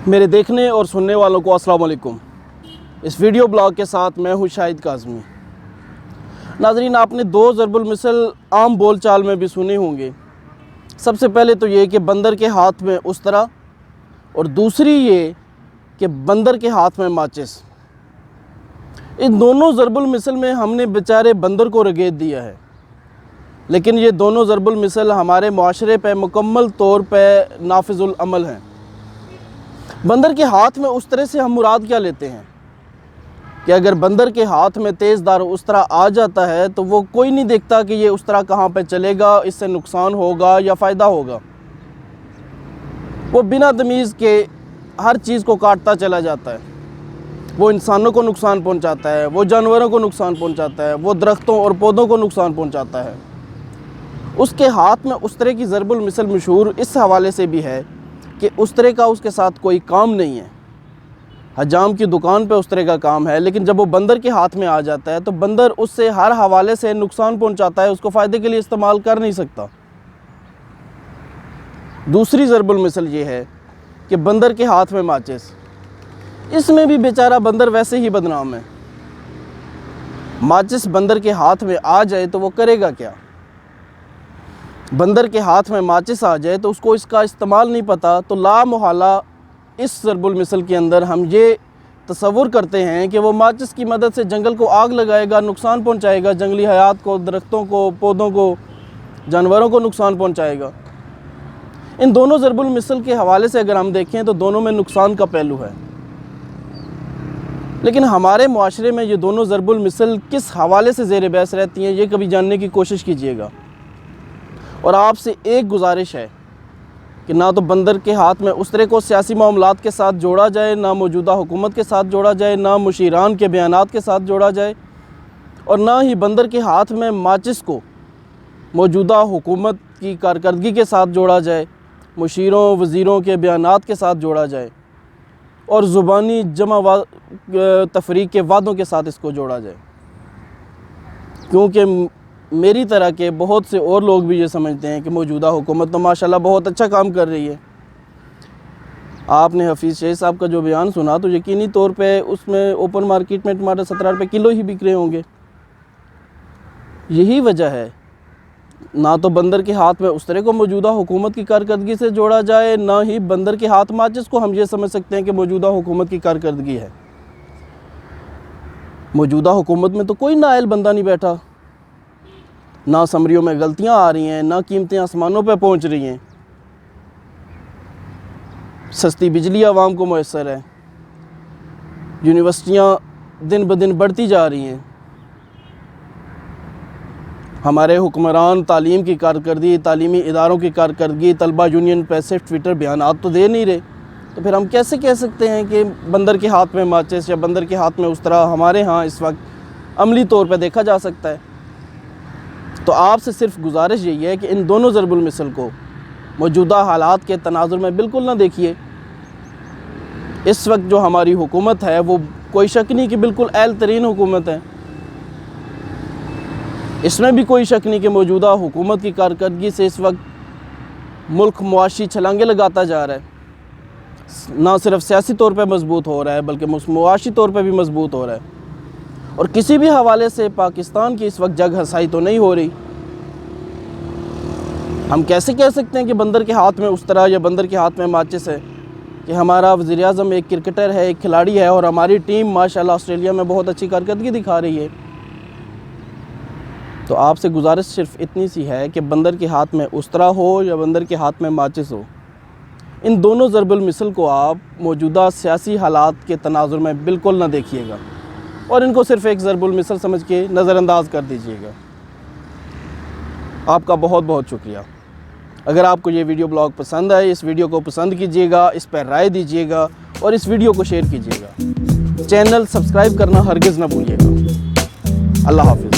मेरे देखने और सुनने वालों को अस्सलाम वालेकुम। इस वीडियो ब्लॉग के साथ मैं हूँ शाहिद काज़मी। नाज़रीन, आपने दो ज़रबुल मिसल आम बोल चाल में भी सुने होंगे। सबसे पहले तो ये कि बंदर के हाथ में उस्तरा, और दूसरी ये कि बंदर के हाथ में माचिस। इन दोनों ज़रबुल मिसल में हमने बेचारे बंदर को रगेद दिया है, लेकिन ये दोनों ज़रबुल मिसल हमारे मुआशरे पे मुकम्मल तौर पे नाफिजुल अमल हैं। बंदर के हाथ में उस्तरे से हम मुराद क्या लेते हैं कि अगर बंदर के हाथ में तेज़दार उस्तरा आ जाता है तो वो कोई नहीं देखता कि ये उस्तरा कहाँ पे चलेगा, इससे नुकसान होगा या फ़ायदा होगा। वो बिना तमीज़ के हर चीज़ को काटता चला जाता है। वो इंसानों को नुकसान पहुंचाता है, वो जानवरों को नुकसान पहुंचाता है, वो दरख्तों और पौधों को नुकसान पहुंचाता है। उसके हाथ में उस्तरे की ज़रबुल मिसल मशहूर इस हवाले से भी है कि उस्तरे का उसके साथ कोई काम नहीं है। हजाम की दुकान पे उस्तरे का काम है, लेकिन जब वो बंदर के हाथ में आ जाता है तो बंदर उससे हर हवाले से नुकसान पहुंचाता है, उसको फ़ायदे के लिए इस्तेमाल कर नहीं सकता। दूसरी ज़रबुल मिसल ये है कि बंदर के हाथ में माचिस। इसमें भी बेचारा बंदर वैसे ही बदनाम है। माचिस बंदर के हाथ में आ जाए तो वो करेगा क्या? बंदर के हाथ में माचिस आ जाए तो उसको इसका इस्तेमाल नहीं पता, तो ला मुहाला इस ज़रबुल मिसल के अंदर हम ये तसव्वुर करते हैं कि वो माचिस की मदद से जंगल को आग लगाएगा, नुकसान पहुंचाएगा, जंगली हयात को, दरख्तों को, पौधों को, जानवरों को नुकसान पहुंचाएगा। इन दोनों ज़रबुल मिसल के हवाले से अगर हम देखें तो दोनों में नुकसान का पहलू है, लेकिन हमारे मुआशरे में ये दोनों ज़रबुल मिसल किस हवाले से ज़ेर बहस रहती हैं, ये कभी जानने की कोशिश कीजिएगा। और आपसे एक गुजारिश है कि ना तो बंदर के हाथ में उस्तरे को सियासी मामलात के साथ जोड़ा जाए, ना मौजूदा हुकूमत के साथ जोड़ा जाए, ना मुशीरान के बयानात के साथ जोड़ा जाए, और ना ही बंदर के हाथ में माचिस को मौजूदा हुकूमत की कारकर्दगी के साथ जोड़ा जाए, मुशीरों वज़ीरों के बयानात के साथ जोड़ा जाए, और ज़ुबानी जमा तफरीक के वादों के साथ इसको जोड़ा जाए। क्योंकि मेरी तरह के बहुत से और लोग भी ये समझते हैं कि मौजूदा हुकूमत तो माशाल्लाह बहुत अच्छा काम कर रही है। आपने हफीज़ शेख साहब का जो बयान सुना तो यकीनी तौर पे उसमें ओपन मार्केट में टमाटर 17 रुपये किलो ही बिक रहे होंगे। यही वजह है, ना तो बंदर के हाथ में उस्तरे को मौजूदा हुकूमत की कारकर्दगी से जोड़ा जाए, ना ही बंदर के हाथ माचिस को हम ये समझ सकते हैं कि मौजूदा हुकूमत की कारकर्दगी है। मौजूदा हुकूमत में तो कोई नाअहल बंदा नहीं बैठा, ना समरियों में गलतियां आ रही हैं, ना कीमतें आसमानों पर पहुंच रही हैं, सस्ती बिजली आवाम को मैसर है, यूनिवर्सिटियां दिन ब दिन बढ़ती जा रही हैं, हमारे हुक्मरान तालीम की कारकर्दगी, तालीमी इदारों की कारकर्दगी, तलबा यूनियन पे सिर्फ ट्विटर बयानात तो दे नहीं रहे। तो फिर हम कैसे कह सकते हैं कि बंदर के हाथ में माचिस या बंदर के हाथ में उस्तरा हमारे यहाँ इस वक्त अमली तौर पर देखा जा सकता है? तो आपसे सिर्फ गुजारिश यही है कि इन दोनों ज़रबुल मिसल को मौजूदा हालात के तनाजुर में बिल्कुल ना देखिए। इस वक्त जो हमारी हुकूमत है वो कोई शक नहीं कि बिल्कुल अहल तरीन हुकूमत है। इसमें भी कोई शक नहीं कि मौजूदा हुकूमत की कारकर्दगी से इस वक्त मुल्क मुआशी छलांगे लगाता जा रहा है। ना सिर्फ सियासी तौर पर मजबूत हो रहा है बल्कि मुआशी तौर पर भी मजबूत हो रहा है। और किसी भी हवाले से पाकिस्तान की इस वक्त जग हसाई तो नहीं हो रही। हम कैसे कह सकते हैं कि बंदर के हाथ में उस्तरा या बंदर के हाथ में माचिस है कि हमारा वज़ीर-ए-आज़म एक क्रिकेटर है, एक खिलाड़ी है, और हमारी टीम माशाल्लाह ऑस्ट्रेलिया में बहुत अच्छी कारकर्दगी दिखा रही है। तो आपसे गुजारिश सिर्फ इतनी सी है कि बंदर के हाथ में उस्तरा हो या बंदर के हाथ में माचिस हो, इन दोनों ज़रबुल मिसल को आप मौजूदा सियासी हालात के तनाजुर में बिल्कुल ना देखिएगा और इनको सिर्फ एक ज़रबुल मिसल समझ के नज़रअंदाज कर दीजिएगा। आपका बहुत बहुत शुक्रिया। अगर आपको ये वीडियो ब्लॉग पसंद आए, इस वीडियो को पसंद कीजिएगा, इस पर राय दीजिएगा और इस वीडियो को शेयर कीजिएगा। चैनल सब्सक्राइब करना हरगिज़ ना भूलिएगा। अल्लाह हाफ़िज़।